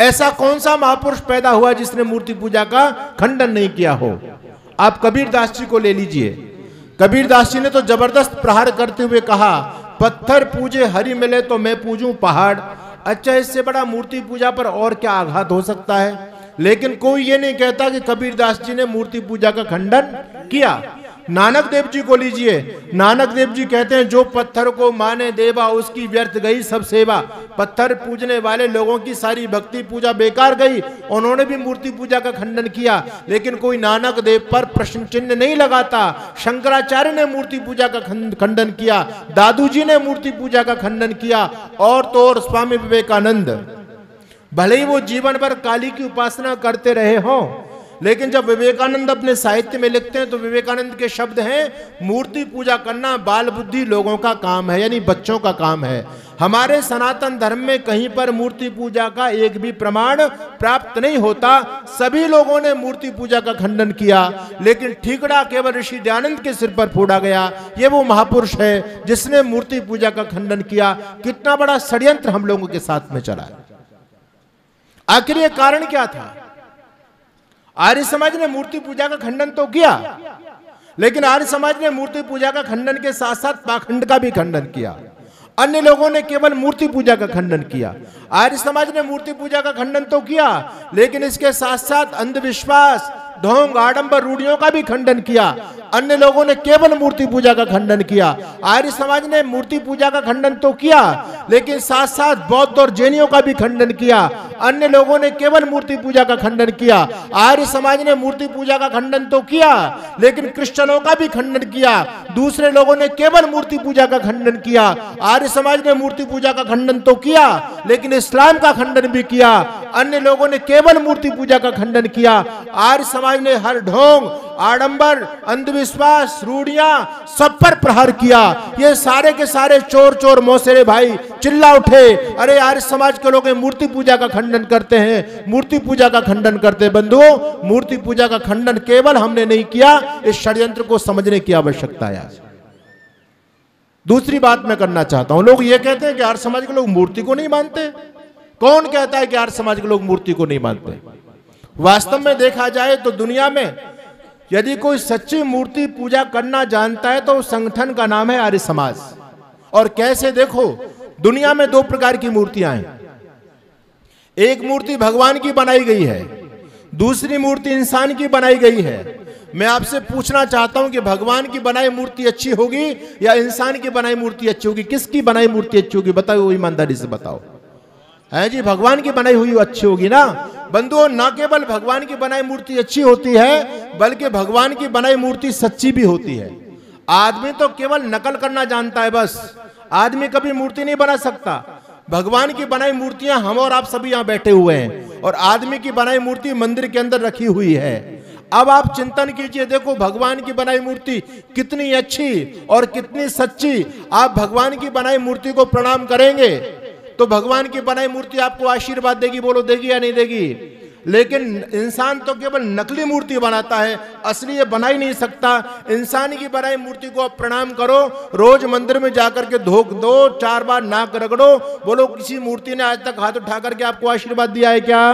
ऐसा कौन सा महापुरुष पैदा हुआ जिसने मूर्ति पूजा का खंडन नहीं किया हो? आप कबीरदास जी को ले लीजिए। कबीरदास जी ने तो जबरदस्त प्रहार करते हुए कहा, पत्थर पूजे हरि मिले तो मैं पूजूं पहाड़। अच्छा, इससे बड़ा मूर्ति पूजा पर और क्या आघात हो सकता है? लेकिन कोई ये नहीं कहता कि कबीरदास जी ने मूर्ति पूजा का खंडन किया। नानक देव जी को लीजिए। नानक देव जी कहते हैं, जो पत्थर को माने देवा उसकी व्यर्थ गई सब सेवा। पत्थर पूजने वाले लोगों की सारी भक्ति पूजा बेकार गई। उन्होंने भी मूर्ति पूजा का खंडन किया, लेकिन कोई नानक देव पर प्रश्न चिन्ह नहीं लगाता। शंकराचार्य ने मूर्ति पूजा का खंडन किया, दादू जी ने मूर्ति पूजा का खंडन किया, और तो और स्वामी विवेकानंद। भले ही वो जीवन भर काली की उपासना करते रहे हों, लेकिन जब विवेकानंद अपने साहित्य में लिखते हैं तो विवेकानंद के शब्द हैं, मूर्ति पूजा करना बाल बुद्धि लोगों का काम है, यानी बच्चों का काम है। हमारे सनातन धर्म में कहीं पर मूर्ति पूजा का एक भी प्रमाण प्राप्त नहीं होता। सभी लोगों ने मूर्ति पूजा का खंडन किया, लेकिन ठीकड़ा केवल ऋषि दयानंद के सिर पर फोड़ा गया। ये वो महापुरुष है जिसने मूर्ति पूजा का खंडन किया। कितना बड़ा षड्यंत्र हम लोगों के साथ में चला है। आखिर ये कारण क्या था? आर्य समाज ने मूर्ति पूजा का खंडन तो किया, लेकिन आर्य समाज ने मूर्ति पूजा का खंडन के साथ साथ पाखंड का भी खंडन किया। अन्य लोगों ने केवल मूर्ति पूजा का खंडन किया। आर्य समाज ने मूर्ति पूजा का खंडन तो किया, लेकिन इसके साथ साथ अंधविश्वास, ढोंग, आडंबर, रूढ़ियों का भी खंडन किया। अन्य लोगों ने केवल मूर्ति पूजा का खंडन किया। आर्य समाज ने मूर्ति पूजा का खंडन तो किया, लेकिन साथ साथ बौद्ध और जैनियों का भी खंडन किया। अन्य लोगों ने केवल मूर्ति पूजा का खंडन किया। आर्य समाज ने मूर्ति पूजा का खंडन तो किया, लेकिन क्रिश्चियनों का भी खंडन किया। दूसरे लोगों ने केवल मूर्ति पूजा का खंडन किया। आर्य समाज ने मूर्ति पूजा का खंडन तो किया, लेकिन इस्लाम का खंडन भी किया। अन्य लोगों ने केवल मूर्ति पूजा का खंडन किया। आर्य समाज ने हर ढोंग, आडंबर, अंधविश्वास, रूढ़ियां सब पर प्रहार किया। ये सारे के सारे चोर चोर मौसेरे भाई चिल्ला उठे, अरे आर्य समाज के लोग मूर्ति पूजा का खंडन करते हैं, मूर्ति पूजा का खंडन करते हैं। बंधुओं, मूर्ति पूजा का खंडन केवल हमने नहीं किया, इस षड्यंत्र को समझने की आवश्यकता है। दूसरी बात मैं करना चाहता हूं, लोग ये कहते हैं कि आर्य समाज के लोग मूर्ति को नहीं मानते। कौन कहता है कि आर्य समाज के लोग मूर्ति को नहीं मानते? वास्तव में देखा जाए तो दुनिया में यदि कोई सच्ची मूर्ति पूजा करना जानता है तो उस संगठन का नाम है आर्य समाज। और कैसे? देखो, दुनिया में दो प्रकार की मूर्तियां हैं। एक मूर्ति भगवान की बनाई गई है, दूसरी मूर्ति इंसान की बनाई गई है। मैं आपसे पूछना चाहता हूं कि भगवान की बनाई मूर्ति अच्छी होगी या इंसान की बनाई मूर्ति अच्छी होगी? किसकी बनाई मूर्ति अच्छी होगी? बताओ, ईमानदारी से बताओ। है जी, भगवान की बनाई हुई अच्छी होगी ना। बंधुओं, ना केवल भगवान की बनाई मूर्ति अच्छी होती है, बल्कि भगवान की बनाई मूर्ति सच्ची भी होती है। आदमी तो केवल नकल करना जानता है बस, आदमी कभी मूर्ति नहीं बना सकता। भगवान की बनाई मूर्तियां हम और आप सभी यहां बैठे हुए हैं, और आदमी की बनाई मूर्ति मंदिर के अंदर रखी हुई है। अब आप चिंतन कीजिए, देखो भगवान की बनाई मूर्ति कितनी अच्छी और कितनी सच्ची। आप भगवान की बनाई मूर्ति को प्रणाम करेंगे तो भगवान की बनाई मूर्ति आपको आशीर्वाद देगी। बोलो, देगी या नहीं देगी? लेकिन इंसान तो केवल नकली मूर्ति बनाता है, असली ये बना ही नहीं सकता। इंसान की बनाई मूर्ति को आप प्रणाम करो, रोज मंदिर में जाकर के धोख दो, 4 बार नाक रगड़ो। बोलो, किसी मूर्ति ने आज तक हाथ उठा करके आपको आशीर्वाद दिया है क्या?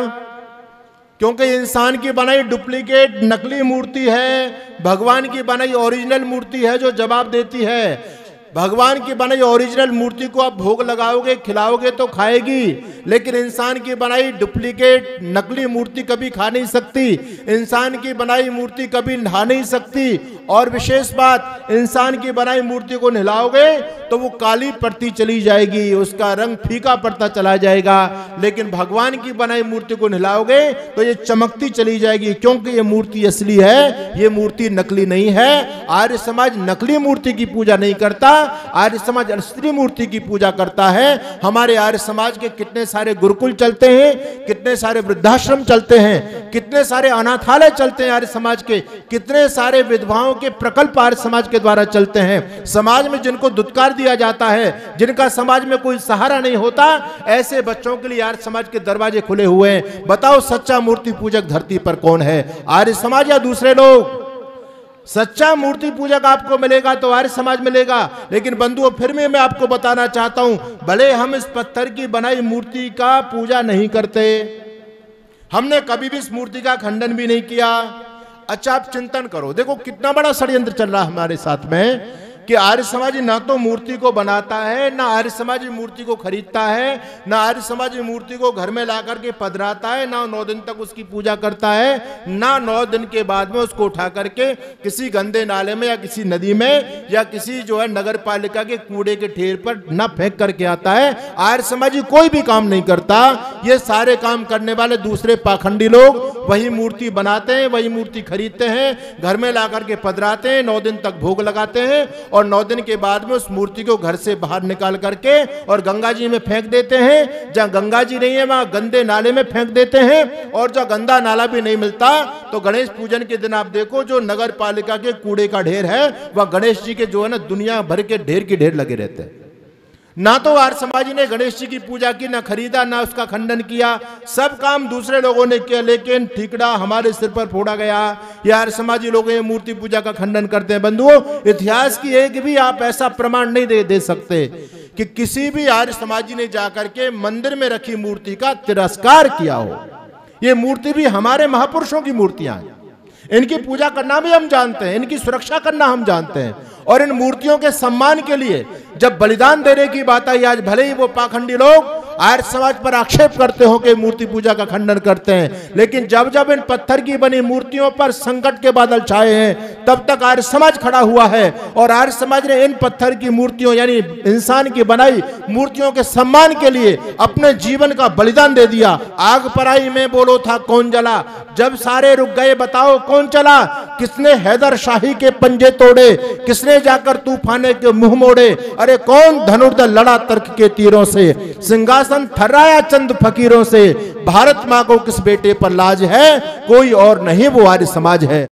क्योंकि इंसान की बनाई डुप्लीकेट नकली मूर्ति है, भगवान की बनाई ओरिजिनल मूर्ति है जो जवाब देती है। भगवान की बनाई ओरिजिनल मूर्ति को आप भोग लगाओगे, खिलाओगे तो खाएगी, लेकिन इंसान की बनाई डुप्लीकेट नकली मूर्ति कभी खा नहीं सकती। इंसान की बनाई मूर्ति कभी नहा नहीं सकती। और विशेष बात, इंसान की बनाई मूर्ति को नहलाओगे तो वो काली पड़ती चली जाएगी, उसका रंग फीका पड़ता चला जाएगा। लेकिन भगवान की बनाई मूर्ति को नहलाओगे तो ये चमकती चली जाएगी, क्योंकि ये मूर्ति असली है, ये मूर्ति नकली नहीं है। आर्य समाज नकली मूर्ति की पूजा नहीं करता, आर्य समाज असली मूर्ति की पूजा करता है। हमारे आर्य समाज के कितने सारे गुरुकुल चलते हैं, कितने सारे वृद्धाश्रम चलते हैं, कितने सारे अनाथालय चलते हैं आर्य समाज के, कितने सारे विधवाओं के प्रकल्प आर्य समाज के द्वारा चलते हैं। समाज में जिनको दुत्कार दिया जाता है, जिनका समाज में कोई सहारा नहीं होता, ऐसे बच्चों के लिए आर्य समाज के दरवाजे खुले हुए हैं। बताओ, सच्चा मूर्ति पूजक धरती पर कौन है? आर्य समाज या दूसरे लोग? सच्चा मूर्ति पूजक आपको मिलेगा तो आर्य समाज मिलेगा। लेकिन बंधुओं, फिर भी मैं आपको बताना चाहता हूं, भले हम इस पत्थर की बनाई मूर्ति का पूजा नहीं करते, हमने कभी भी इस मूर्ति का खंडन भी नहीं किया। अच्छा, आप चिंतन करो, देखो कितना बड़ा षड्यंत्र चल रहा है हमारे साथ में कि आर्य समाज ना तो मूर्ति को बनाता है, ना आर्य समाज मूर्ति को खरीदता है, ना आर्य समाज मूर्ति को घर में ला करके पधराता है, ना 9 दिन तक उसकी पूजा करता है, ना 9 दिन के बाद में उसको उठा करके किसी गंदे नाले में या किसी नदी में या किसी जो है नगर पालिका के कूड़े के ढेर पर ना फेंक करके आता है। आर्य समाजी कोई भी काम नहीं करता। ये सारे काम करने वाले दूसरे पाखंडी लोग वही मूर्ति बनाते हैं, वही मूर्ति खरीदते हैं, घर में ला करके पधराते हैं, 9 दिन तक भोग लगाते हैं और 9 दिन के बाद में उस मूर्ति को घर से बाहर निकाल करके और गंगा जी में फेंक देते हैं। जहां गंगा जी नहीं है वहां गंदे नाले में फेंक देते हैं, और जहां गंदा नाला भी नहीं मिलता तो गणेश पूजन के दिन आप देखो जो नगर पालिका के कूड़े का ढेर है वह गणेश जी के जो है ना दुनिया भर के ढेर के ढेर लगे रहते हैं। ना तो आर्य समाजी ने गणेश जी की पूजा की, ना खरीदा, ना उसका खंडन किया, सब काम दूसरे लोगों ने किया, लेकिन ठीकड़ा हमारे सिर पर फोड़ा गया। ये आर्य समाजी लोग ये मूर्ति पूजा का खंडन करते हैं। बंधुओं, इतिहास की एक भी आप ऐसा प्रमाण नहीं दे सकते कि किसी भी आर्य समाजी ने जाकर के मंदिर में रखी मूर्ति का तिरस्कार किया हो। ये मूर्ति भी हमारे महापुरुषों की मूर्तियां हैं, इनकी पूजा करना भी हम जानते हैं, इनकी सुरक्षा करना हम जानते हैं, और इन मूर्तियों के सम्मान के लिए जब बलिदान देने की बात आई, आज भले ही वो पाखंडी लोग आर्य समाज पर आक्षेप करते हो कि मूर्ति पूजा का खंडन करते हैं, लेकिन जब जब इन पत्थर की बनी मूर्तियों पर संकट के बादल छाए हैं तब तक आर्य समाज खड़ा हुआ है। और आर्य समाज ने इन पत्थर की मूर्तियों यानी इंसान की बनाई मूर्तियों के सम्मान के लिए अपने जीवन का बलिदान दे दिया। आग पराई में बोलो था कौन जला, जब सारे रुक गए बताओ कौन चला, किसने हैदर शाही के पंजे तोड़े, किसने जाकर तूफाने के मुंह मोड़े, अरे कौन धनुर्धर लड़ा तर्क के तीरों से, सिंहासन थर्राया चंद फकीरों से, भारत माँ को किस बेटे पर लाज है, कोई और नहीं वो आर्य समाज है।